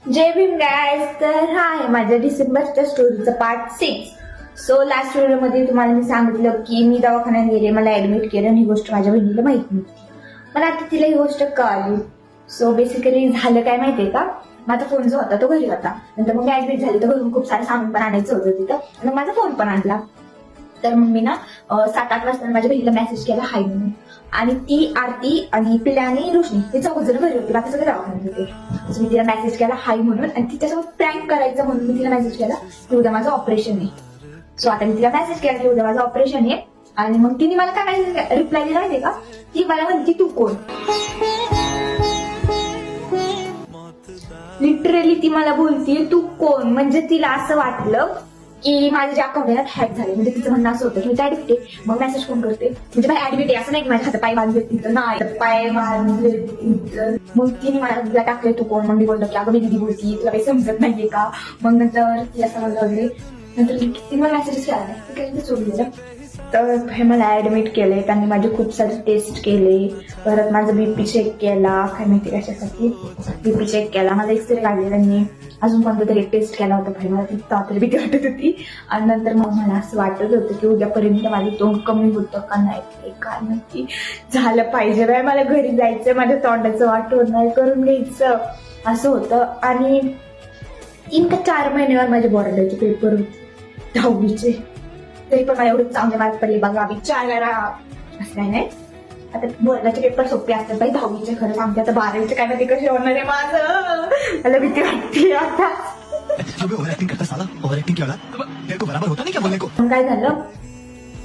जय Bhim guys. तर हा आहे माझ्या डिसेंबरच्या स्टोरीचा पार्ट 6. सो लास्ट व्हिडिओमध्ये तुम्हाला मी सांगितलं की मी दवाखान्यात गेले, मला ऍडमिट केलं आणि ही गोष्ट माझ्या बहिणीला माहित नव्हती. मला आता तिला ही गोष्ट कळली. सो बेसिकली झालं काय माहितीये का, माझा फोन जो होता तो घरी होता. नंतर मग मी ऍडमिट झाली तर घरून खूप सारं सामान पण आणायचं होतं तिथं, आणि माझा फोन पण आणला. तर मग मी ना 7-8 वाजता माझ्या बहिणीला मेसेज केला हाय म्हणून. आणि ती आरती आणि पिल्या आणि रोशनी हे चौघ जण घरी होते, बाकी सगळे दवाखान्यात होते. सो मी तिला मेसेज केला हाय म्हणून, आणि तिच्यासोबत प्रँक करायचं म्हणून मी तिला मेसेज केला की उद्या माझं ऑपरेशन आहे. सो आता मी तिला मेसेज केला की उद्या माझं ऑपरेशन आहे. आणि मग तिने मला काय रिप्लाय दिला माहितीये का, ती मला म्हणती तू कोण. लिटरली ती मला बोलतीये तू कोण. म्हणजे तिला असं वाटलं की माझे जे अकाउंट हॅक झाले. म्हणजे तिचं म्हणणं असं होतं की मी ऍडमिट आहे, मग मेसेज फोन करते. म्हणजे बाय ऍडमिट आहे असं नाही की माझ्या हात पाय बांधले तिथं, नाही पाय बांधले तिथं. मग तिने मला टाकले तू कोण. मग मी बोललो की अगं मी दिदी बोलती, तुला काही समजत नाहीये का. मग नंतर तिला समजलं वगैरे. नंतर तिने मला मेसेज केला नाही, काही सोडून दिलं. तर हे मला ऍडमिट केले. त्यांनी माझे खूप सारे टेस्ट केले. परत माझं बीपी चेक केला, काय माहिती कशासाठी बीपी चेक केला. माझा एक्सरे काढले त्यांनी. अजून कोणता तरी टेस्ट केला होता भाई, मला ती तरी भीती वाटत होती. आणि नंतर मग मला असं वाटत होतं की उद्यापर्यंत माझं तोंड कमी होतं का नाही, काय माहिती झालं पाहिजे बाय. मला घरी जायचं, माझ्या तोंडाचं वाटोळ करून घ्यायचं असं होतं. आणि 3 का 4 महिन्यावर माझे बोर्डाचे पेपर होते 10वीचे. तरी पण मला एवढे चांगले मार्क पडले बघा, विचार करा. असं काय नाही, आता बोर्डाचे पेपर सोपे असतात बाई 10वीचे. खरं सांगते, आता 12वीचे काय माहिती कसे होणार आहे माझं. मला भीती वाटते आता. काय झालं,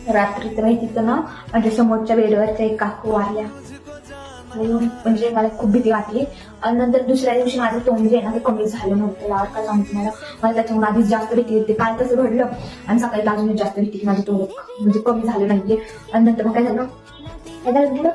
रात्री तर माहितीचं ना, माझ्या समोरच्या बेडवरच्या एक काकू आल्या. म्हणजे मला खूप भीती वाटली. आणि नंतर दुसऱ्या दिवशी माझं तोंड जे आहे ना ते कमी झालं नव्हतं. यार काय सांगते मला त्याच्यामुळे आधीच जास्त भीती होते. काल तसं घडलं आणि सकाळी अजून जास्त भीती की माझं तोंड म्हणजे कमी झालं नाहीये. आणि नंतर मग काय झालं